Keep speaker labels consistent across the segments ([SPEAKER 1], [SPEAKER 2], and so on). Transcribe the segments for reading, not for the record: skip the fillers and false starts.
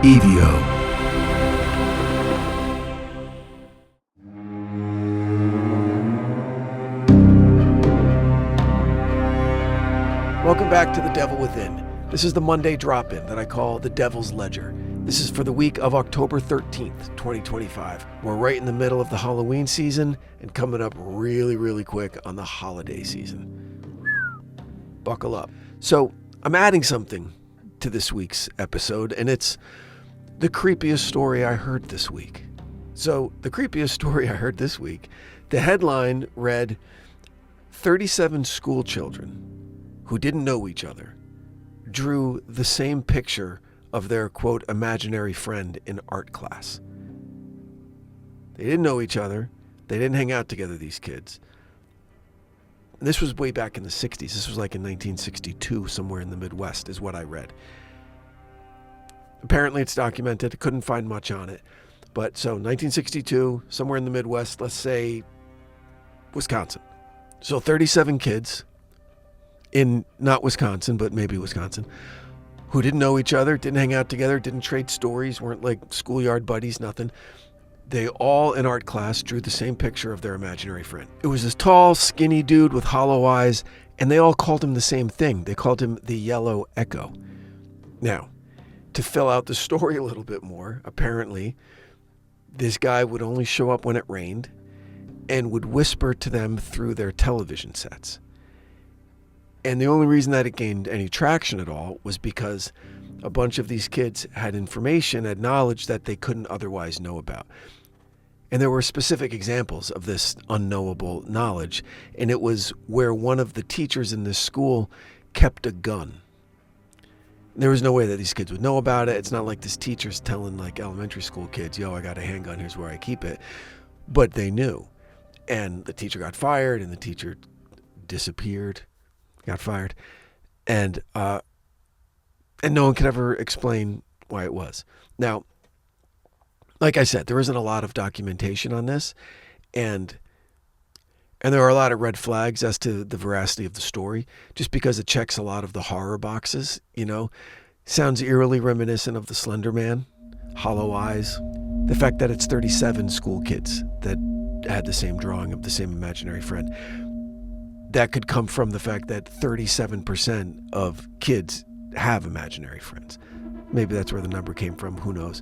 [SPEAKER 1] Evio. Welcome back to The Devil Within. This is the Monday drop-in that I call The Devil's Ledger. This is for the week of October 13th, 2025. We're right in the middle of the Halloween season and coming up really quick on the holiday season. Buckle up. So I'm adding something to this week's episode, and it's the creepiest story I heard this week. So the creepiest story I heard this week, the headline read, 37 school children who didn't know each other drew the same picture of their, quote, imaginary friend in art class. They didn't know each other. They didn't hang out together, these kids. And this was way back in the 60s. This was like in 1962, somewhere in the Midwest, is what I read. Apparently it's documented. I couldn't find much on it. But so 1962, somewhere in the Midwest, let's say Wisconsin. So 37 kids in not Wisconsin, but maybe Wisconsin, who didn't know each other, didn't hang out together, didn't trade stories, weren't like schoolyard buddies, nothing. They all in art class drew the same picture of their imaginary friend. It was this tall, skinny dude with hollow eyes, and they all called him the same thing. They called him the Yellow Echo. Now, to fill out the story a little bit more, apparently, this guy would only show up when it rained and would whisper to them through their television sets. And the only reason that it gained any traction at all was because a bunch of these kids had information, had knowledge that they couldn't otherwise know about. And there were specific examples of this unknowable knowledge, and it was where one of the teachers in this school kept a gun. There was no way that these kids would know about it. It's not like this teacher's telling like elementary school kids, yo, I got a handgun, here's where I keep it. But they knew. And the teacher got fired, and the teacher disappeared, got fired. And no one could ever explain why it was. Now, like I said, there isn't a lot of documentation on this, and there are a lot of red flags as to the veracity of the story, just because it checks a lot of the horror boxes, you know. Sounds eerily reminiscent of the Slender Man, hollow eyes. The fact that it's 37 school kids that had the same drawing of the same imaginary friend. That could come from the fact that 37% of kids have imaginary friends. Maybe that's where the number came from, who knows.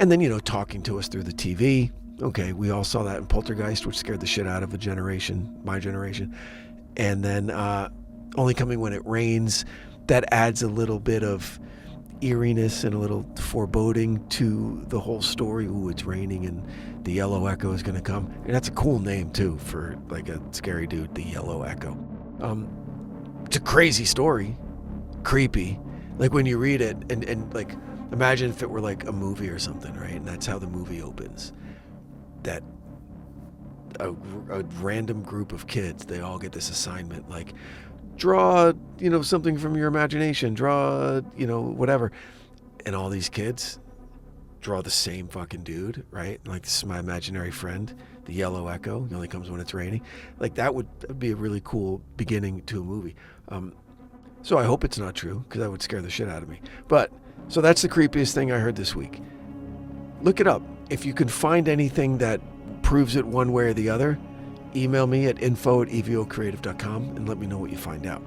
[SPEAKER 1] And then, you know, talking to us through the TV. Okay, we all saw that in Poltergeist, which scared the shit out of a generation, my generation. And then only coming when it rains, that adds a little bit of eeriness and a little foreboding to the whole story. Ooh, it's raining and the Yellow Echo is going to come. And that's a cool name, too, for like a scary dude, the Yellow Echo. It's a crazy story. Creepy. Like when you read it and like, imagine if it were like a movie or something, right? And that's how the movie opens. That a random group of kids, they all get this assignment, like draw, you know, something from your imagination, draw, you know, whatever. And all these kids draw the same fucking dude, right? Like, this is my imaginary friend, the Yellow Echo. He only comes when it's raining. Like, that would be a really cool beginning to a movie. So I hope it's not true, because that would scare the shit out of me. But, so that's the creepiest thing I heard this week. Look it up. If you can find anything that proves it one way or the other, email me at info@eviocreative.com and let me know what you find out.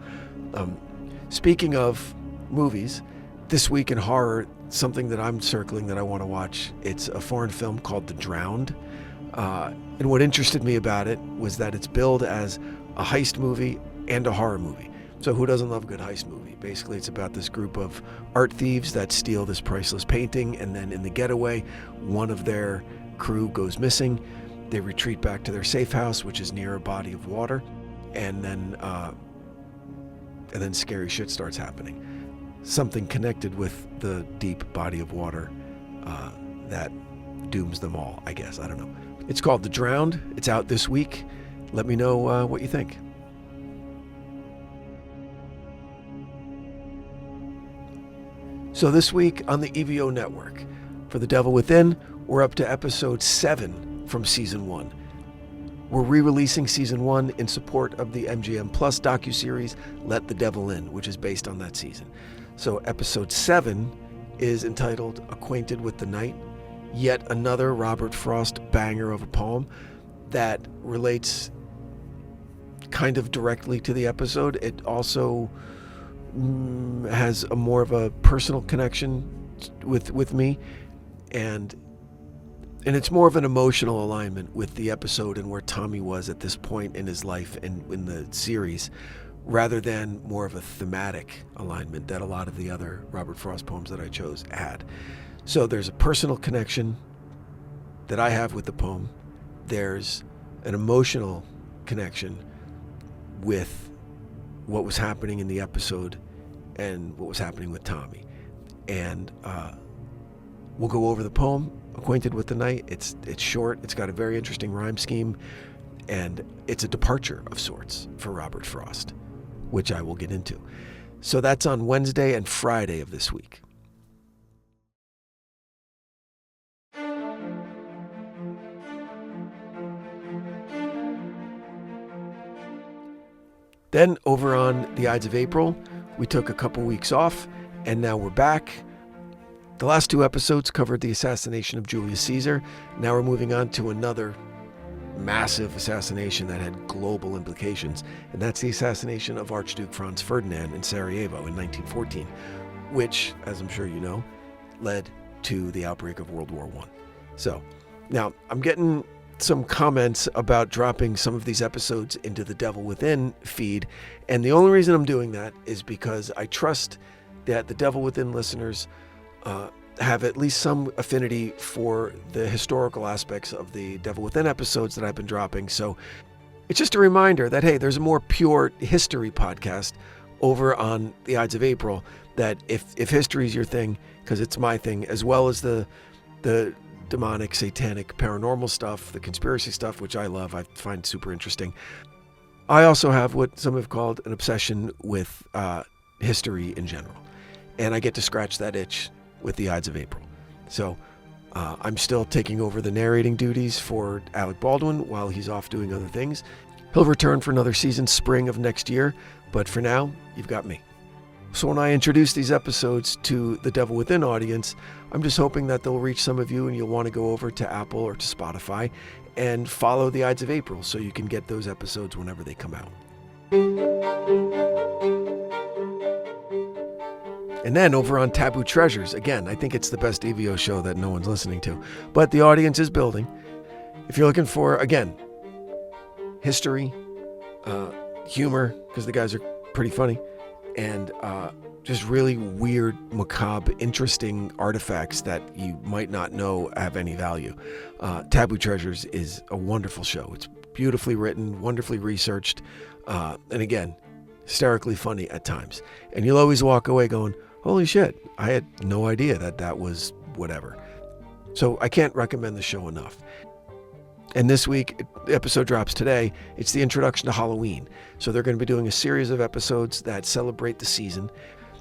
[SPEAKER 1] Speaking of movies, this week in horror, something that I'm circling that I want to watch, it's a foreign film called The Drowned. And what interested me about it was that it's billed as a heist movie and a horror movie. So who doesn't love a good heist movie? Basically, it's about this group of art thieves that steal this priceless painting, and then in the getaway, one of their crew goes missing. They retreat back to their safe house, which is near a body of water, and then scary shit starts happening. Something connected with the deep body of water that dooms them all, I guess. I don't know. It's called The Drowned. It's out this week. Let me know what you think. So this week on the Evio Network, for The Devil Within, we're up to episode 7 from season 1. We're re-releasing season 1 in support of the MGM Plus docuseries Let the Devil In, which is based on that season. So episode 7 is entitled Acquainted with the Night, yet another Robert Frost banger of a poem that relates kind of directly to the episode. It also has a more of a personal connection with me, and it's more of an emotional alignment with the episode and where Tommy was at this point in his life and in the series, rather than more of a thematic alignment that a lot of the other Robert Frost poems that I chose had. So there's a personal connection that I have with the poem. There's an emotional connection with what was happening in the episode and what was happening with Tommy. And we'll go over the poem, Acquainted with the Night. It's short, it's got a very interesting rhyme scheme, and it's a departure of sorts for Robert Frost, which I will get into. So that's on Wednesday and Friday of this week. Then over on the Ides of April, we took a couple weeks off, and now we're back. The last 2 episodes covered the assassination of Julius Caesar. Now we're moving on to another massive assassination that had global implications, and that's the assassination of Archduke Franz Ferdinand in Sarajevo in 1914, which, as I'm sure you know, led to the outbreak of World War I. So, now I'm getting some comments about dropping some of these episodes into the Devil Within feed, and the only reason I'm doing that is because I trust that the Devil Within listeners have at least some affinity for the historical aspects of the Devil Within episodes that I've been dropping. So it's just a reminder that, hey, there's a more pure history podcast over on the Ides of April, that if history is your thing, because it's my thing, as well as the demonic, satanic, paranormal stuff, the conspiracy stuff, which I love, I find super interesting. I also have what some have called an obsession with history in general, and I get to scratch that itch with the Ides of April. So I'm still taking over the narrating duties for Alec Baldwin while he's off doing other things. He'll return for another season spring of next year, but for now, you've got me. So when I introduce these episodes to the Devil Within audience, I'm just hoping that they'll reach some of you and you'll want to go over to Apple or to Spotify and follow the Ides of April so you can get those episodes whenever they come out. And then over on Taboo Treasures, again, I think it's the best Evio show that no one's listening to, but the audience is building. If you're looking for, again, history, humor, because the guys are pretty funny, and just really weird, macabre, interesting artifacts that you might not know have any value, Taboo Treasures is a wonderful show. It's beautifully written, wonderfully researched, and again, hysterically funny at times. And you'll always walk away going, holy shit, I had no idea that was whatever. So I can't recommend the show enough. And this week, the episode drops today, it's the introduction to Halloween. So they're going to be doing a series of episodes that celebrate the season.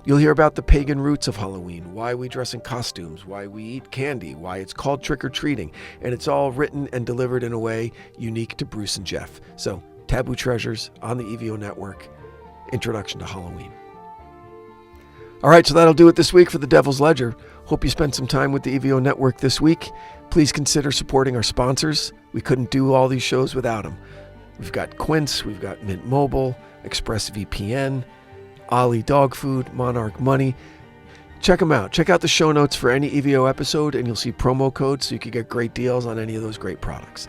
[SPEAKER 1] You'll hear about the pagan roots of Halloween, why we dress in costumes, why we eat candy, why it's called trick-or-treating. And it's all written and delivered in a way unique to Bruce and Jeff. So Taboo Treasures on the Evio Network, introduction to Halloween. All right, so that'll do it this week for the Devil's Ledger. Hope you spent some time with the Evio Network this week. Please consider supporting our sponsors. We couldn't do all these shows without them. We've got Quince, we've got Mint Mobile, ExpressVPN, Ollie Dog Food, Monarch Money. Check them out. Check out the show notes for any Evio episode, and you'll see promo codes so you can get great deals on any of those great products.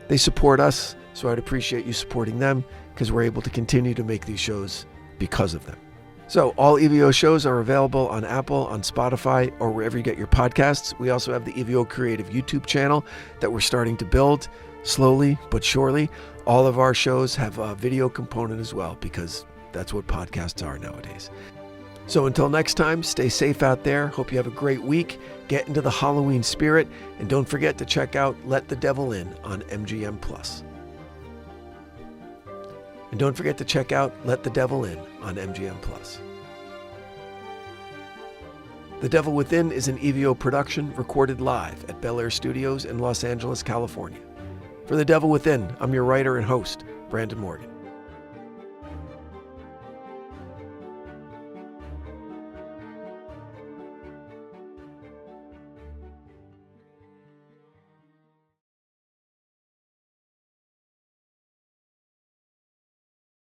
[SPEAKER 1] They support us, so I'd appreciate you supporting them, because we're able to continue to make these shows because of them. So all Evio shows are available on Apple, on Spotify, or wherever you get your podcasts. We also have the Evio Creative YouTube channel that we're starting to build slowly but surely. All of our shows have a video component as well, because that's what podcasts are nowadays. So until next time, stay safe out there. Hope you have a great week. Get into the Halloween spirit, and don't forget to check out Let the Devil In on MGM+. And don't forget to check out Let the Devil In on MGM+. The Devil Within is an Evio production recorded live at Bel Air Studios in Los Angeles, California. For The Devil Within, I'm your writer and host, Branden Morgan.